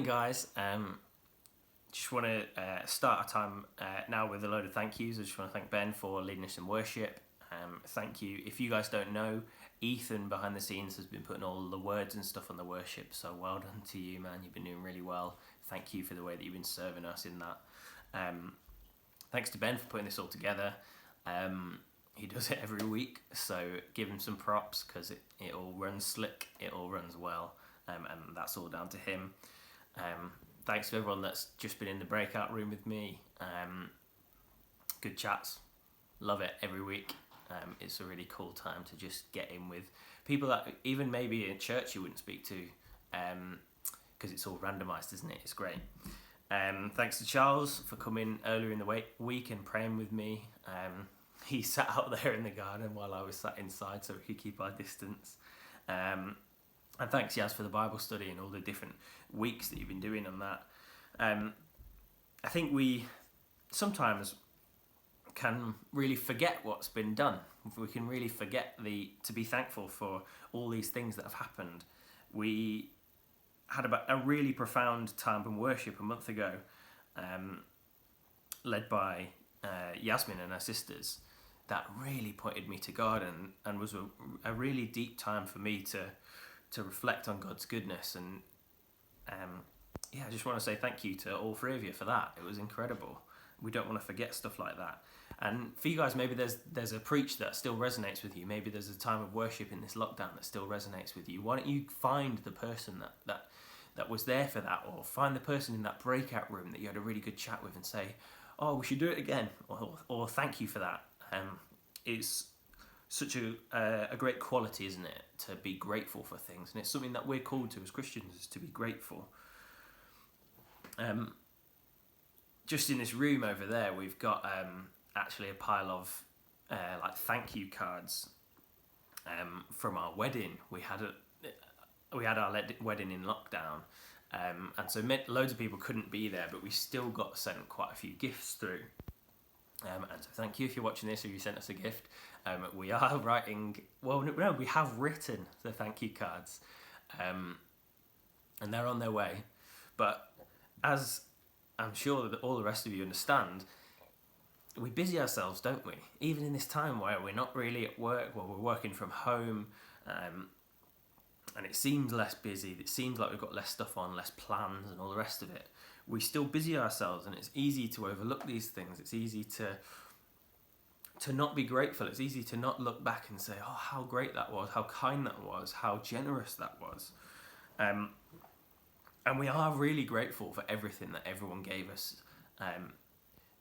Morning, guys. Just want to start our time now with a load of thank yous. I just want to thank Ben for leading us in worship. Thank you. If you guys don't know, Ethan behind the scenes has been putting all the words and stuff on the worship. So well done to you, man. You've been doing really well. Thank you for the way that you've been serving us in that. Thanks to Ben for putting this all together. He does it every week, so give him some props because it all runs slick, it all runs well, and that's all down to him. Thanks to everyone that's just been in the breakout room with me. Good chats, love it every week. It's a really cool time to just get in with people that even maybe in church you wouldn't speak to, because it's all randomised, isn't it? It's great. Thanks to Charles for coming earlier in the week and praying with me. He sat out there in the garden while I was sat inside so we could keep our distance. And thanks, Yaz, for the Bible study and all the different weeks that you've been doing on that. I think we sometimes can really forget what's been done. We can really forget to be thankful for all these things that have happened. We had a really profound time in worship a month ago, led by Yasmin and her sisters, that really pointed me to God and was a really deep time for me to reflect on God's goodness. And I just want to say thank you to all three of you for that. It was incredible. We don't want to forget stuff like that. And for you guys, maybe there's a preach that still resonates with you. Maybe there's a time of worship in this lockdown that still resonates with you. Why don't you find the person that was there for that, or find the person in that breakout room that you had a really good chat with and say, oh, we should do it again, or thank you for that. It's such a great quality, isn't it, to be grateful for things, and it's something that we're called to as Christians, is to be grateful. Just in this room over there, we've got actually a pile of thank you cards from our wedding. We had our wedding in lockdown, and so loads of people couldn't be there, but we still got sent quite a few gifts through. And so thank you if you're watching this or you sent us a gift. We are writing, we have written the thank you cards, and they're on their way. But as I'm sure that all the rest of you understand, we busy ourselves, don't we? Even in this time where we're not really at work, we're working from home, and it seems less busy, it seems like we've got less stuff on, less plans and all the rest of it. We still busy ourselves, and it's easy to overlook these things. It's easy to not be grateful. It's easy to not look back and say, oh, how great that was, how kind that was, how generous that was. And we are really grateful for everything that everyone gave us.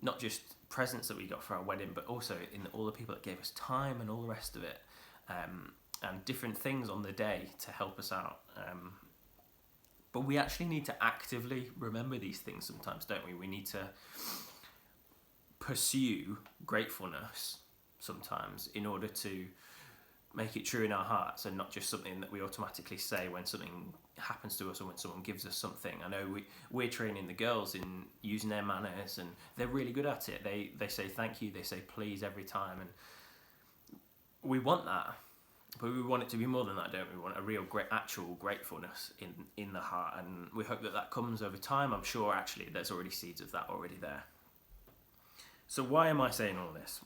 Not just presents that we got for our wedding, but also in all the people that gave us time and all the rest of it. And different things on the day to help us out. But we actually need to actively remember these things sometimes, don't we? We need to pursue gratefulness sometimes in order to make it true in our hearts, and not just something that we automatically say when something happens to us or when someone gives us something. I know we're training the girls in using their manners, and they're really good at it. They say thank you, they say please every time, and we want that. But we want it to be more than that, don't we? We want a real actual gratefulness in the heart, and we hope that comes over time. I'm sure actually there's already seeds of that already there. So why am I saying all this?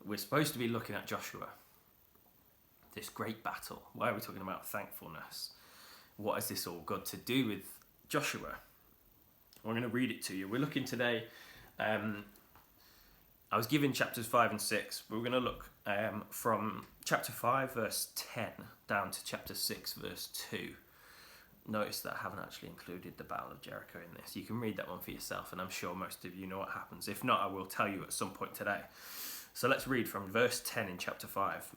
We're supposed to be looking at Joshua, this great battle. Why are we talking about thankfulness? What has this all got to do with Joshua? I'm going to read it to you. We're looking today, I was given chapters 5 and 6. We're going to look from chapter 5 verse 10 down to chapter 6 verse 2. Notice that I haven't actually included the Battle of Jericho in this. You can read that one for yourself, and I'm sure most of you know what happens. If not, I will tell you at some point today. So let's read from verse 10 in chapter 5.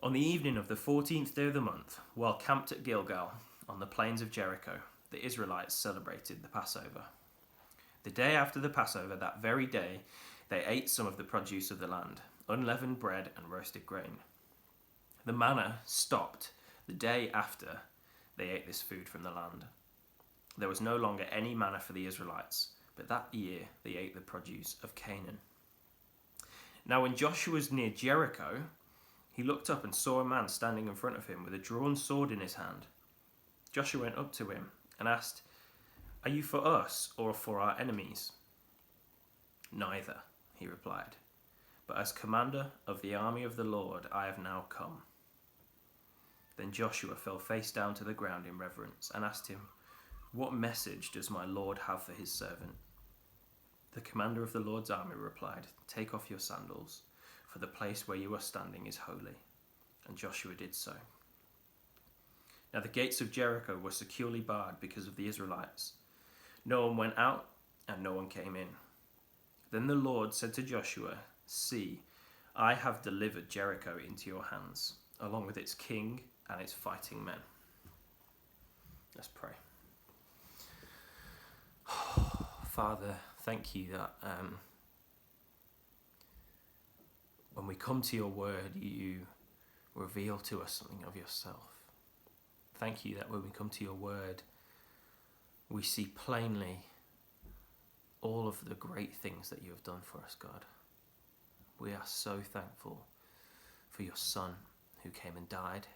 On the evening of the 14th day of the month, while camped at Gilgal on the plains of Jericho, the Israelites celebrated the Passover. The day after the Passover, that very day, they ate some of the produce of the land, unleavened bread and roasted grain. The manna stopped the day after they ate this food from the land. There was no longer any manna for the Israelites, but that year they ate the produce of Canaan. Now when Joshua was near Jericho, he looked up and saw a man standing in front of him with a drawn sword in his hand. Joshua went up to him and asked, "Are you for us or for our enemies?" "Neither," he replied, "but as commander of the army of the Lord I have now come." Then Joshua fell face down to the ground in reverence and asked him, "What message does my Lord have for his servant?" The commander of the Lord's army replied, "Take off your sandals, for the place where you are standing is holy." And Joshua did so. Now the gates of Jericho were securely barred because of the Israelites. No one went out and no one came in. Then the Lord said to Joshua, "See, I have delivered Jericho into your hands, along with its king and its fighting men." Let's pray. Father, thank you that when we come to your word, you reveal to us something of yourself. Thank you that when we come to your word, we see plainly all of the great things that you have done for us, God. We are so thankful for your Son who came and died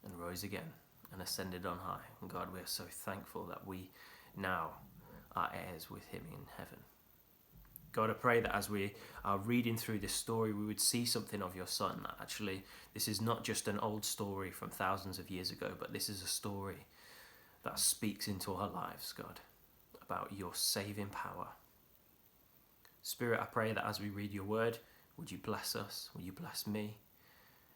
and rose again and ascended on high. And God, we are so thankful that we now are heirs with him in heaven. God, I pray that as we are reading through this story, we would see something of your Son. That actually, this is not just an old story from thousands of years ago, but this is a story that speaks into our lives, God, about your saving power. Spirit, I pray that as we read your word, would you bless us? Would you bless me?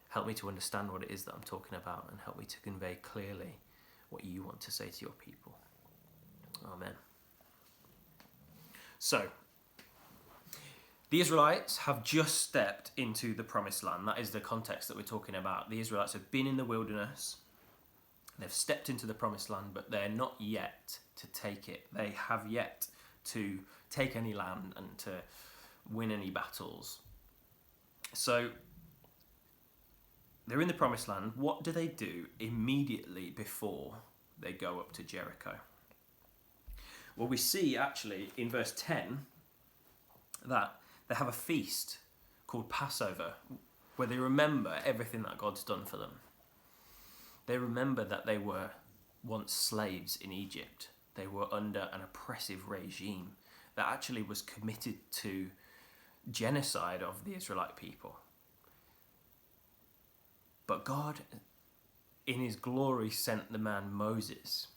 Help me to understand what it is that I'm talking about, and help me to convey clearly what you want to say to your people. Amen. So, the Israelites have just stepped into the promised land. That is the context that we're talking about. The Israelites have been in the wilderness. They've stepped into the promised land, but they're not yet to take it. They have yet to take any land and to win any battles. So, they're in the promised land. What do they do immediately before they go up to Jericho? Well, we see actually in verse 10 that they have a feast called Passover, where they remember everything that God's done for them. They remember that they were once slaves in Egypt. They were under an oppressive regime that actually was committed to genocide of the Israelite people. But God, in his glory, sent the man Moses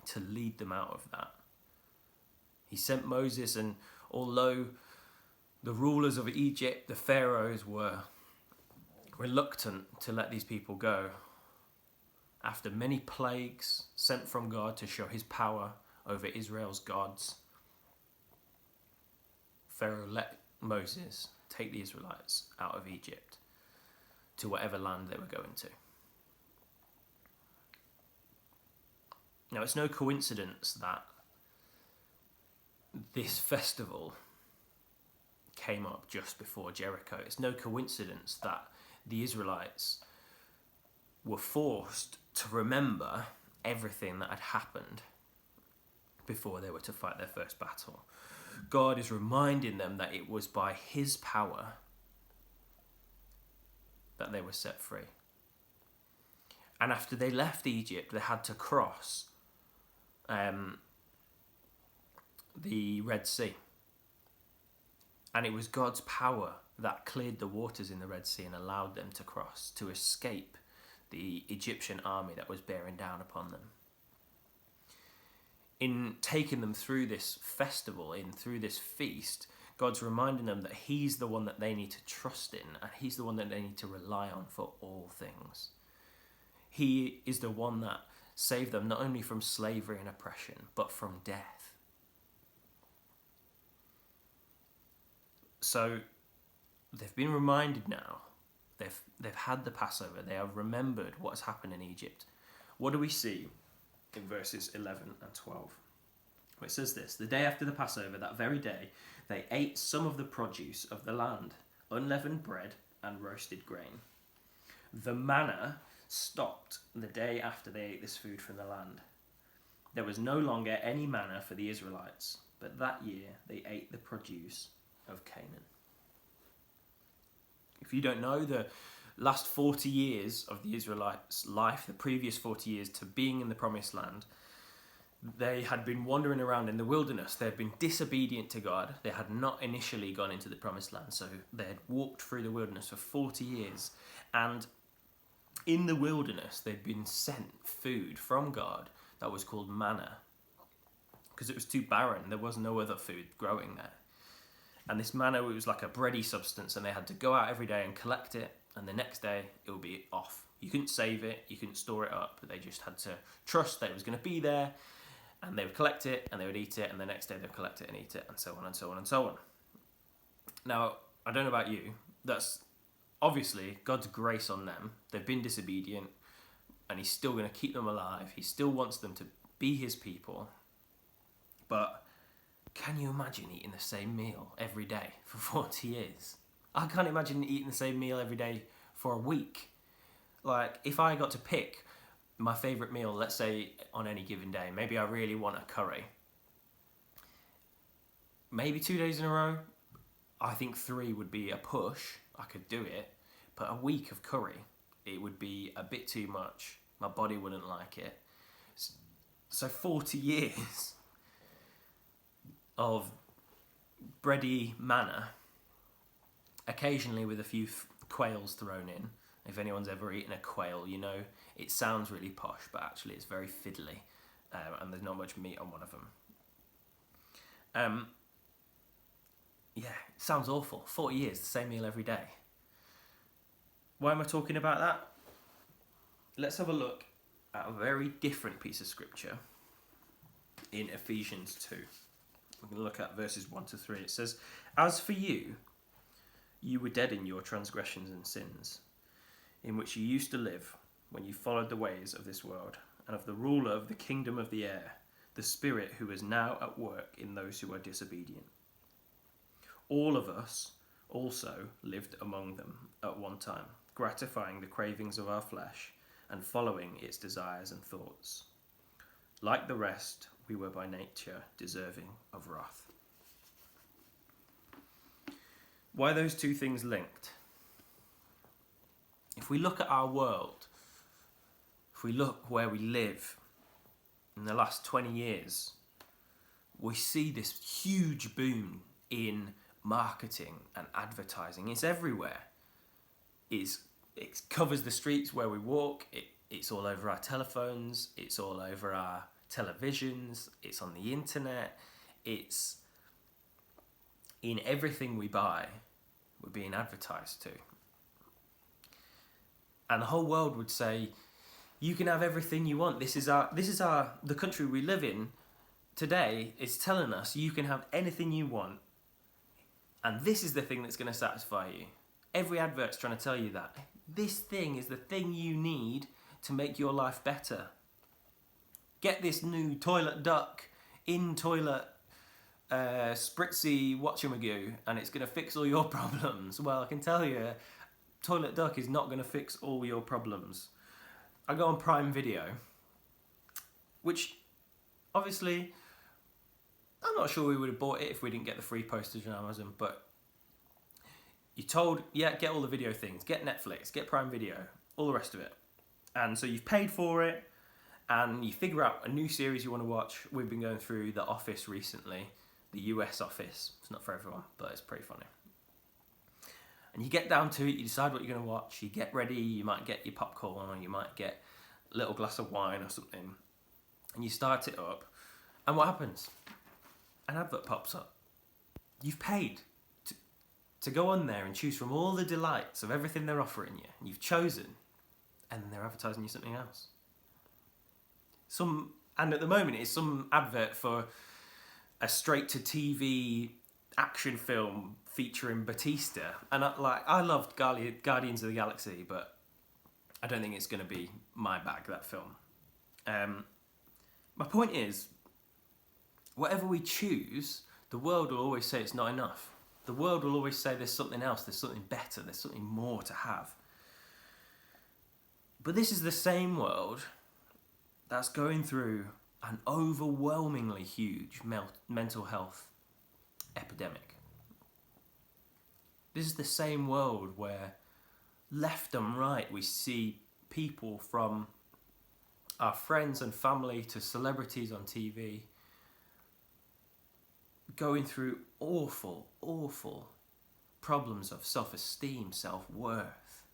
to lead them out of that. He sent Moses, and although the rulers of Egypt, the pharaohs, were reluctant to let these people go, after many plagues sent from God to show his power over Israel's gods, Pharaoh let Moses take the Israelites out of Egypt to whatever land they were going to. Now, it's no coincidence that this festival came up just before Jericho. It's no coincidence that the Israelites were forced to remember everything that had happened before they were to fight their first battle. God is reminding them that it was by his power that they were set free. And after they left Egypt, they had to cross the Red Sea. And it was God's power that cleared the waters in the Red Sea and allowed them to cross, to escape the Egyptian army that was bearing down upon them. In taking them through this festival, through this feast, God's reminding them that he's the one that they need to trust in, and he's the one that they need to rely on for all things. He is the one that saved them not only from slavery and oppression, but from death. So they've been reminded now. They've had the Passover. They have remembered what's happened in Egypt. What do we see in verses 11 and 12? Well, it says this: "The day after the Passover, that very day, they ate some of the produce of the land, unleavened bread and roasted grain. The manna stopped the day after they ate this food from the land. There was no longer any manna for the Israelites, but that year they ate the produce of Canaan." If you don't know, last 40 years of the Israelites' life, the previous 40 years to being in the Promised Land, they had been wandering around in the wilderness. They had been disobedient to God. They had not initially gone into the Promised Land, so they had walked through the wilderness for 40 years. And in the wilderness, they'd been sent food from God that was called manna, because it was too barren. There was no other food growing there. And this manna, it was like a bready substance, and they had to go out every day and collect it, and the next day it would be off. You couldn't save it, you couldn't store it up, but they just had to trust that it was going to be there, and they would collect it, and they would eat it, and the next day they'd collect it and eat it, and so on and so on and so on. Now, I don't know about you, that's obviously God's grace on them. They've been disobedient, and he's still going to keep them alive. He still wants them to be his people. But can you imagine eating the same meal every day for 40 years? I can't imagine eating the same meal every day for a week. Like, if I got to pick my favourite meal, let's say on any given day, maybe I really want a curry. Maybe 2 days in a row. I think 3 would be a push. I could do it. But a week of curry, it would be a bit too much. My body wouldn't like it. So 40 years of bready manna, occasionally with a few quails thrown in. If anyone's ever eaten a quail, you know it sounds really posh, but actually it's very fiddly, and there's not much meat on one of them. Yeah, it sounds awful. 40 years, the same meal every day. Why am I talking about that? Let's have a look at a very different piece of scripture in Ephesians 2. We're going to look at verses 1 to 3. It says, "As for you, you were dead in your transgressions and sins, in which you used to live when you followed the ways of this world and of the ruler of the kingdom of the air, the spirit who is now at work in those who are disobedient. All of us also lived among them at one time, gratifying the cravings of our flesh and following its desires and thoughts. Like the rest, we were by nature deserving of wrath." Why are those two things linked? If we look at our world, if we look where we live in the last 20 years, we see this huge boom in marketing and advertising. It's everywhere. It covers the streets where we walk. It's all over our telephones. It's all over our televisions. It's on the internet. It's in everything we buy. We're being advertised to. And the whole world would say, you can have everything you want. The country we live in today is telling us you can have anything you want. And this is the thing that's going to satisfy you. Every advert's trying to tell you that. This thing is the thing you need to make your life better. Get this new toilet duck, in-toilet, spritzy whatchamagoo, and it's going to fix all your problems. Well, I can tell you, toilet duck is not going to fix all your problems. I go on Prime Video, which obviously I'm not sure we would have bought it if we didn't get the free postage on Amazon, but you're told, yeah, get all the video things, get Netflix, get Prime Video, all the rest of it. And so you've paid for it, and you figure out a new series you want to watch. We've been going through The Office recently, the US Office. It's not for everyone, but it's pretty funny. And you get down to it, you decide what you're going to watch, you get ready, you might get your popcorn, or you might get a little glass of wine or something, and you start it up, and what happens? An advert pops up. You've paid to go on there and choose from all the delights of everything they're offering you, and you've chosen, and then they're advertising you something else. And at the moment it's some advert for a straight-to-TV action film featuring Batista, and I loved Guardians of the Galaxy, but I don't think it's going to be my bag, that film. My point is, whatever we choose, the world will always say it's not enough. The world will always say there's something else, there's something better, there's something more to have. But this is the same world that's going through an overwhelmingly huge mental health epidemic. This is the same world where Left and right, we see people from our friends and family to celebrities on TV going through awful problems of self-esteem, self-worth,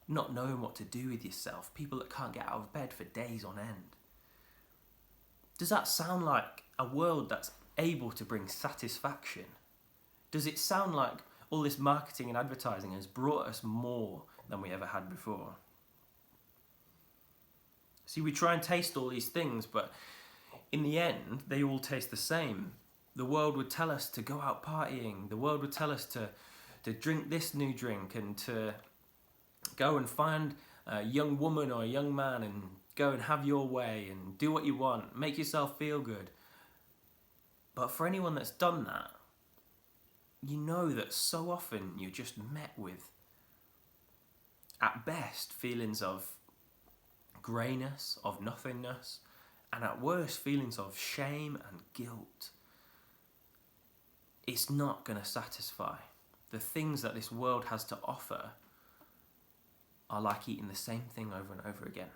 not knowing what to do with yourself, people that can't get out of bed for days on end. Does that sound like a world that's able to bring satisfaction? Does it sound like all this marketing and advertising has brought us more than we ever had before? See, we try and taste all these things, but in the end, they all taste the same. The world would tell us to go out partying. The world would tell us to drink this new drink and to go and find a young woman or a young man and go and have your way and do what you want, make yourself feel good. But for anyone that's done that, you know that so often you're just met with, at best, feelings of greyness, of nothingness, and at worst, feelings of shame and guilt. It's not going to satisfy. The things that this world has to offer are like eating the same thing over and over again.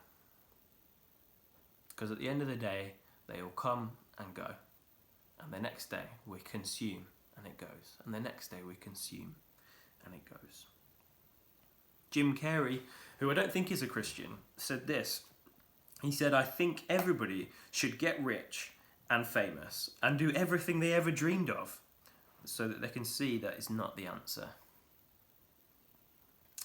Because at the end of the day, they all come and go. And the next day, we consume and it goes. And the next day, we consume and it goes. Jim Carrey, who I don't think is a Christian, said this. He said, "I think everybody should get rich and famous and do everything they ever dreamed of so that they can see that is not the answer."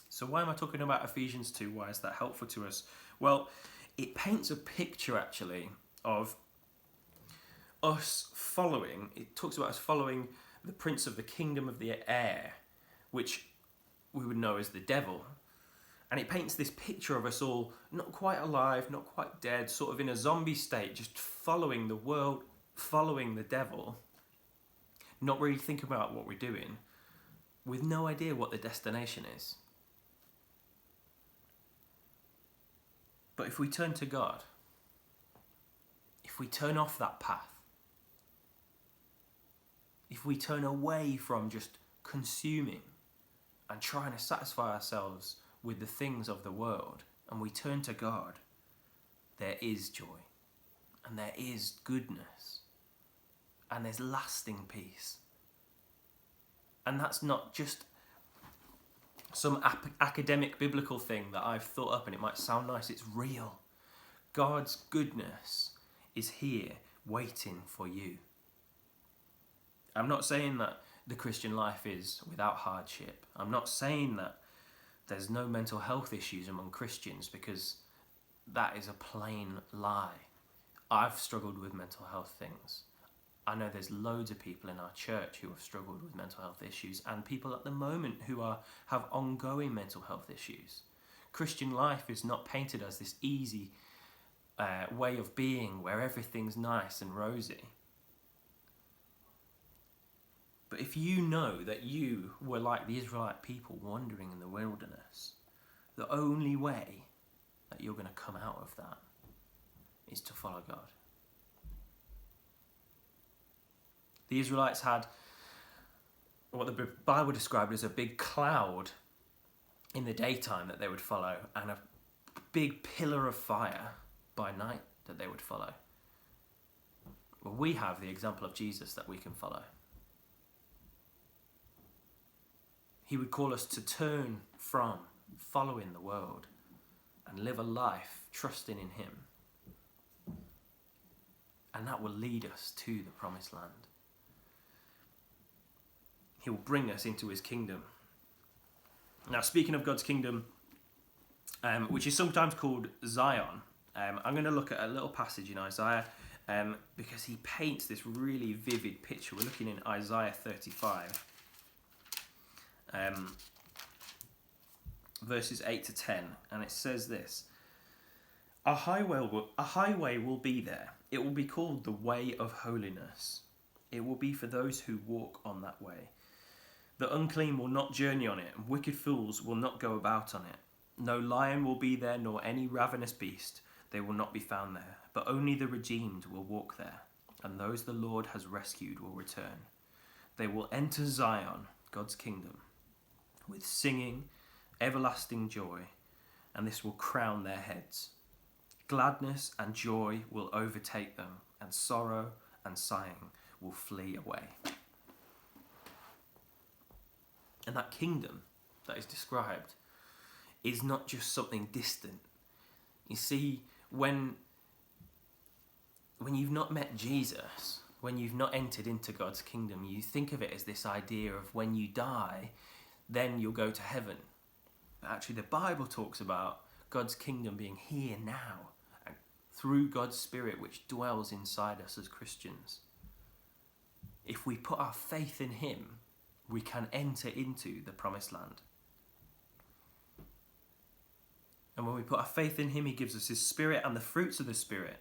So why am I talking about Ephesians 2? Why is that helpful to us? Well, it paints a picture actually of us following. It talks about us following the prince of the kingdom of the air, which we would know as the devil. And it paints this picture of us all not quite alive, not quite dead, sort of in a zombie state, just following the world, following the devil, not really thinking about what we're doing, with no idea what the destination is. But if we turn to God, if we turn off that path, if we turn away from just consuming and trying to satisfy ourselves with the things of the world, and we turn to God, there is joy, and there is goodness, and there's lasting peace. And that's not just some academic biblical thing that I've thought up and it might sound nice. It's real. God's goodness is here waiting for you. I'm not saying that the Christian life is without hardship. I'm not saying that there's no mental health issues among Christians, because that is a plain lie. I've struggled with mental health things. I know there's loads of people in our church who have struggled with mental health issues, and people at the moment who have ongoing mental health issues. Christian life is not painted as this easy way of being where everything's nice and rosy. But if you know that you were like the Israelite people wandering in the wilderness, the only way that you're going to come out of that is to follow God. The Israelites had what the Bible described as a big cloud in the daytime that they would follow, and a big pillar of fire by night that they would follow. Well, we have the example of Jesus that we can follow. He would call us to turn from following the world and live a life trusting in him. And that will lead us to the promised land. He will bring us into his kingdom. Now, speaking of God's kingdom, which is sometimes called Zion, I'm going to look at a little passage in Isaiah because he paints this really vivid picture. We're looking in Isaiah 35, verses 8 to 10, and it says this: A highway will be there. It will be called the way of holiness. It will be for those who walk on that way. The unclean will not journey on it, and wicked fools will not go about on it. No lion will be there, nor any ravenous beast. They will not be found there, but only the redeemed will walk there, and those the Lord has rescued will return. They will enter Zion, God's kingdom, with singing everlasting joy, and this will crown their heads. Gladness and joy will overtake them, and sorrow and sighing will flee away. And that kingdom that is described is not just something distant. You see, when you've not met Jesus, when you've not entered into God's kingdom, you think of it as this idea of when you die, then you'll go to heaven. But actually, the Bible talks about God's kingdom being here now, and through God's Spirit which dwells inside us as Christians. If we put our faith in him, we can enter into the promised land. And when we put our faith in him, he gives us his Spirit and the fruits of the Spirit.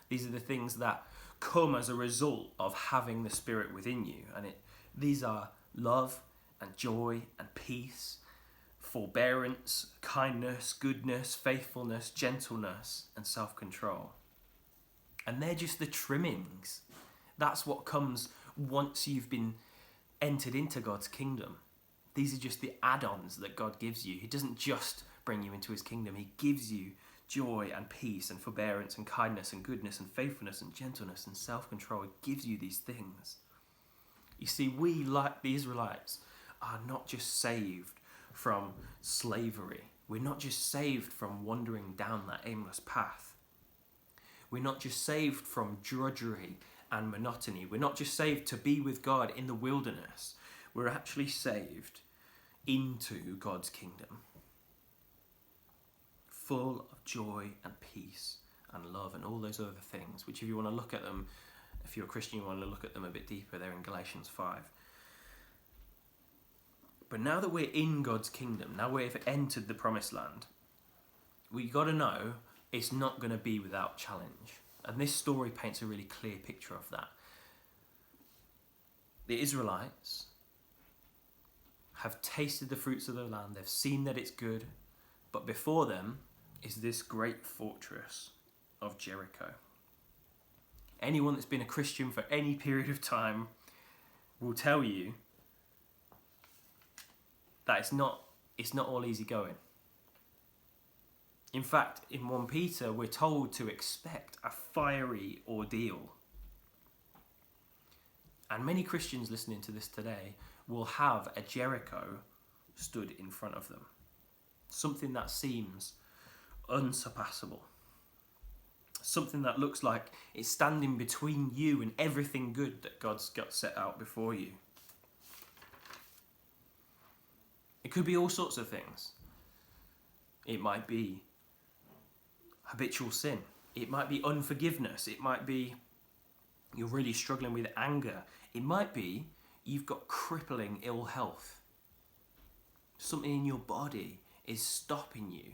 These are the things that come as a result of having the Spirit within you. And these are love and joy and peace, forbearance, kindness, goodness, faithfulness, gentleness, and self-control. And they're just the trimmings. That's what comes once you've been entered into God's kingdom. These are just the add-ons that God gives you. He doesn't just bring you into his kingdom. He gives you joy and peace and forbearance and kindness and goodness and faithfulness and gentleness and self-control. He gives you these things. You see, we, like the Israelites, are not just saved from slavery. We're not just saved from wandering down that aimless path. We're not just saved from drudgery and monotony. We're not just saved to be with God in the wilderness. We're actually saved into God's kingdom, full of joy and peace and love and all those other things, which if you want to look at them, if you're a Christian, you want to look at them a bit deeper, they're in Galatians 5. But now that we're in God's kingdom, now we've entered the promised land, we got to know it's not going to be without challenge. And this story paints a really clear picture of that. The Israelites have tasted the fruits of the land, they've seen that it's good, but before them is this great fortress of Jericho. Anyone that's been a Christian for any period of time will tell you that it's not all easy going. In fact, in 1 Peter, we're told to expect a fiery ordeal. And many Christians listening to this today will have a Jericho stood in front of them. Something that seems unsurpassable. Something that looks like it's standing between you and everything good that God's got set out before you. It could be all sorts of things. It might be habitual sin. It might be unforgiveness. It might be you're really struggling with anger. It might be you've got crippling ill health. Something in your body is stopping you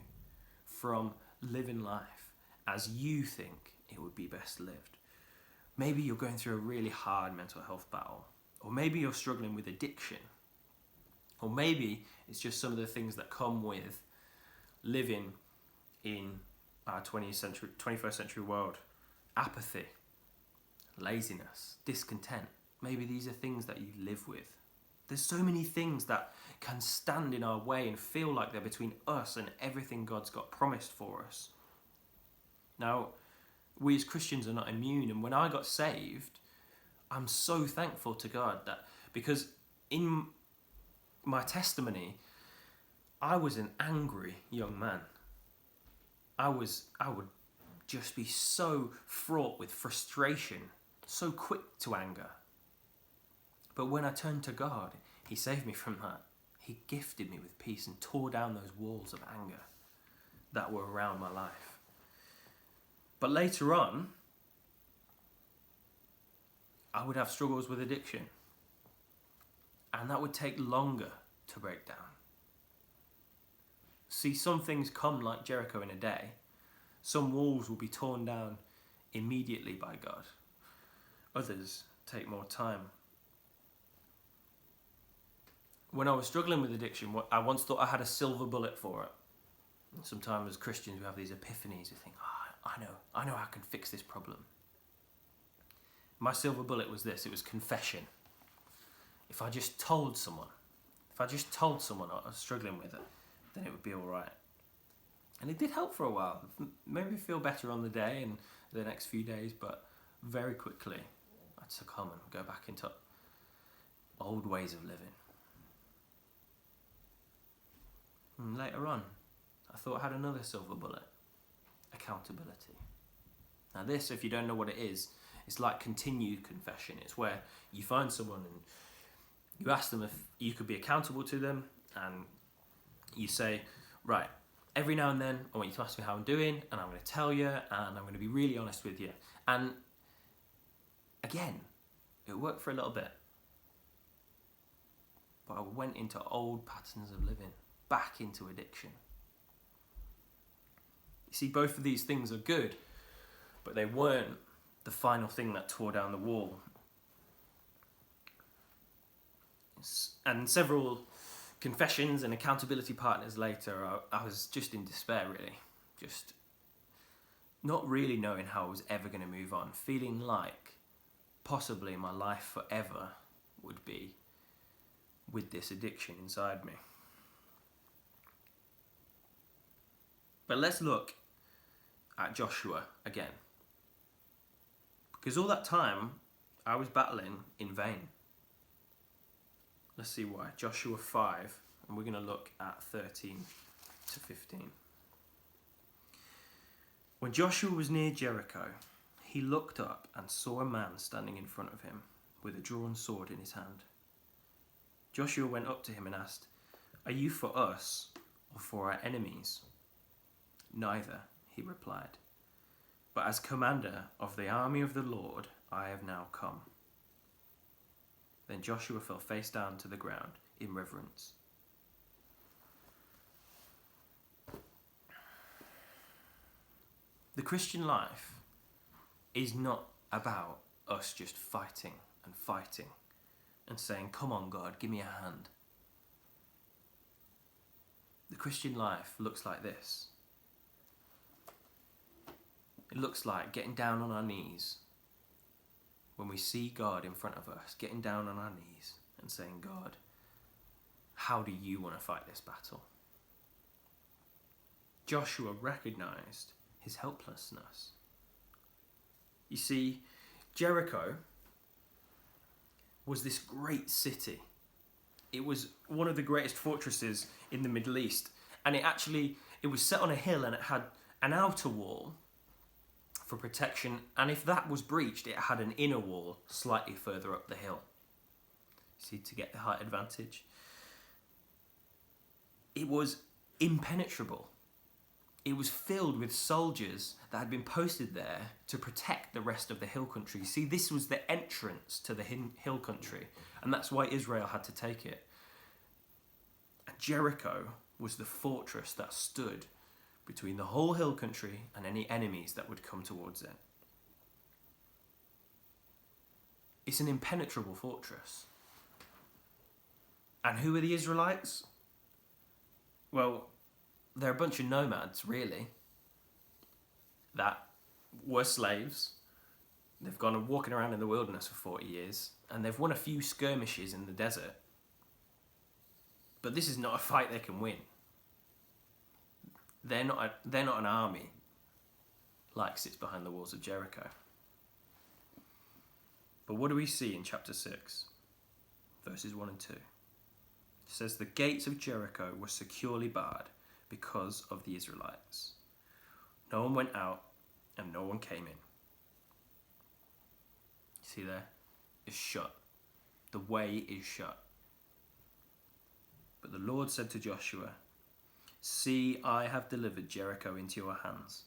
from living life as you think it would be best lived. Maybe you're going through a really hard mental health battle. Or maybe you're struggling with addiction. Or maybe it's just some of the things that come with living in our 21st century world. Apathy, laziness, discontent. Maybe these are things that you live with. There's so many things that can stand in our way and feel like they're between us and everything God's got promised for us. Now, we as Christians are not immune, and when I got saved, I'm so thankful to God that because in my testimony, I was an angry young man. I would just be so fraught with frustration, so quick to anger. But when I turned to God, he saved me from that. He gifted me with peace and tore down those walls of anger that were around my life. But later on, I would have struggles with addiction. And that would take longer to break down. See, some things come like Jericho in a day. Some walls will be torn down immediately by God. Others take more time. When I was struggling with addiction, I once thought I had a silver bullet for it. And sometimes as Christians we have these epiphanies. We think, I know I can fix this problem. My silver bullet was this. It was confession. If I just told someone I was struggling with it, then it would be all right. And it did help for a while. Made me feel better on the day and the next few days, but very quickly I'd succumb and go back into old ways of living. And later on, I thought I had another silver bullet: accountability. Now this, if you don't know what it is, it's like continued confession. It's where you find someone and you ask them if you could be accountable to them, and you say, right, every now and then I want you to ask me how I'm doing, and I'm going to tell you, and I'm going to be really honest with you. And again, it worked for a little bit, but I went into old patterns of living, back into addiction. You see, both of these things are good, but they weren't the final thing that tore down the wall. And several confessions and accountability partners later, I was just in despair, really. Just not really knowing how I was ever going to move on. Feeling like possibly my life forever would be with this addiction inside me. But let's look at Joshua again. Because all that time, I was battling in vain. Let's see why. Joshua 5, and we're going to look at 13 to 15. When Joshua was near Jericho, he looked up and saw a man standing in front of him with a drawn sword in his hand. Joshua went up to him and asked, "Are you for us or for our enemies?" "Neither," he replied, "but as commander of the army of the Lord, I have now come." Then Joshua fell face down to the ground in reverence. The Christian life is not about us just fighting and saying, "Come on, God, give me a hand." The Christian life looks like this. It looks like getting down on our knees when we see God in front of us, getting down on our knees and saying, "God, how do you want to fight this battle?" Joshua recognized his helplessness. You see, Jericho was this great city. It was one of the greatest fortresses in the Middle East, and it was set on a hill, and it had an outer wall for protection, and if that was breached, it had an inner wall slightly further up the hill. See, to get the height advantage. It was impenetrable. It was filled with soldiers that had been posted there to protect the rest of the hill country. See, this was the entrance to the hill country, and that's why Israel had to take it. And Jericho was the fortress that stood between the whole hill country and any enemies that would come towards it. It's an impenetrable fortress. And who are the Israelites? Well, they're a bunch of nomads, really, that were slaves. They've gone walking around in the wilderness for 40 years, and they've won a few skirmishes in the desert. But this is not a fight they can win. They're not an army like sits behind the walls of Jericho. But what do we see in chapter 6, verses 1 and 2? It says, "The gates of Jericho were securely barred because of the Israelites. No one went out and no one came in." You see there? It's shut. The way is shut. But the Lord said to Joshua, "See, I have delivered Jericho into your hands,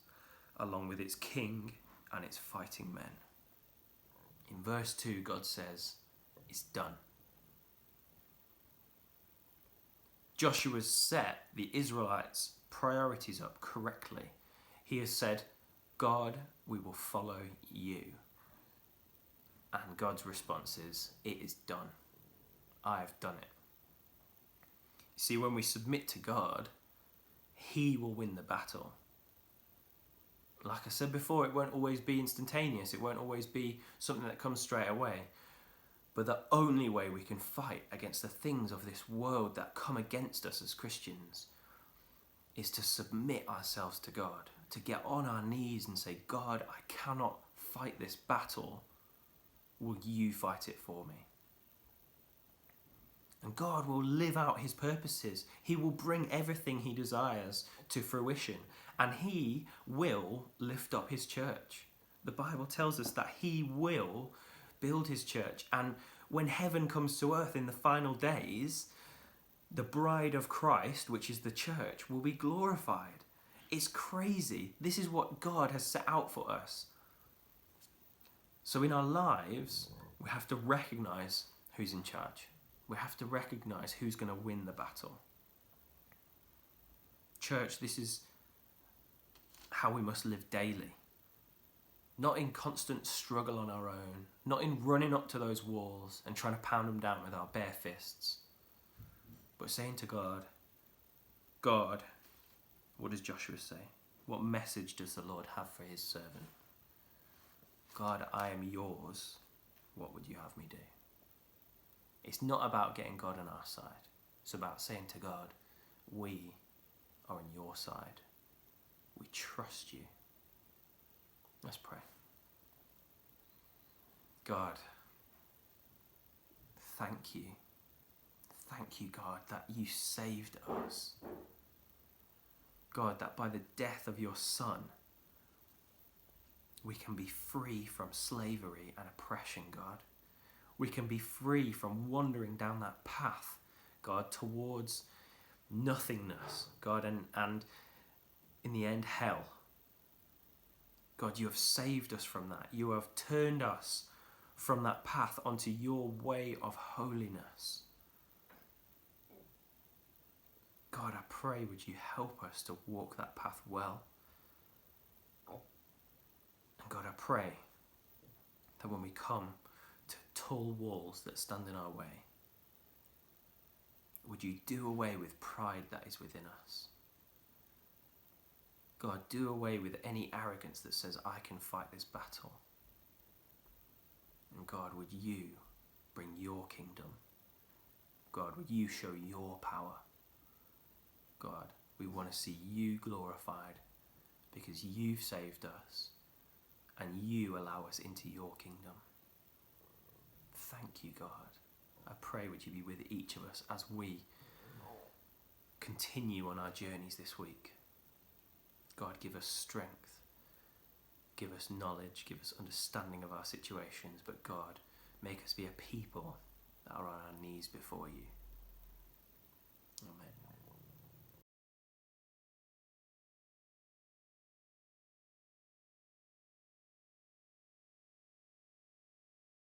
along with its king and its fighting men." In verse 2, God says, it's done. Joshua's set the Israelites' priorities up correctly. He has said, "God, we will follow you." And God's response is, "It is done. I have done it." You see, when we submit to God, He will win the battle. Like I said before, it won't always be instantaneous. It won't always be something that comes straight away. But the only way we can fight against the things of this world that come against us as Christians is to submit ourselves to God, to get on our knees and say, God, I cannot fight this battle. Will you fight it for me? And God will live out his purposes. He will bring everything he desires to fruition. And he will lift up his church. The Bible tells us that he will build his church. And when heaven comes to earth in the final days, the bride of Christ, which is the church, will be glorified. It's crazy. This is what God has set out for us. So in our lives, we have to recognize who's in charge. We have to recognize who's going to win the battle. Church, this is how we must live daily. Not in constant struggle on our own. Not in running up to those walls and trying to pound them down with our bare fists. But saying to God, God, what does Joshua say? What message does the Lord have for his servant? God, I am yours. What would you have me do? It's not about getting God on our side. It's about saying to God, we are on your side. We trust you. Let's pray. God, thank you. Thank you, God, that you saved us. God, that by the death of your Son, we can be free from slavery and oppression, God. We can be free from wandering down that path, God, towards nothingness, God, and in the end, hell. God, you have saved us from that. You have turned us from that path onto your way of holiness. God, I pray, would you help us to walk that path well? And God, I pray that when we come to tall walls that stand in our way, would you do away with pride that is within us? God, do away with any arrogance that says, I can fight this battle. And God, would you bring your kingdom? God, would you show your power? God, we want to see you glorified because you've saved us and you allow us into your kingdom. Thank you, God. I pray would you be with each of us as we continue on our journeys this week. God, give us strength, give us knowledge, give us understanding of our situations, but God, make us be a people that are on our knees before you.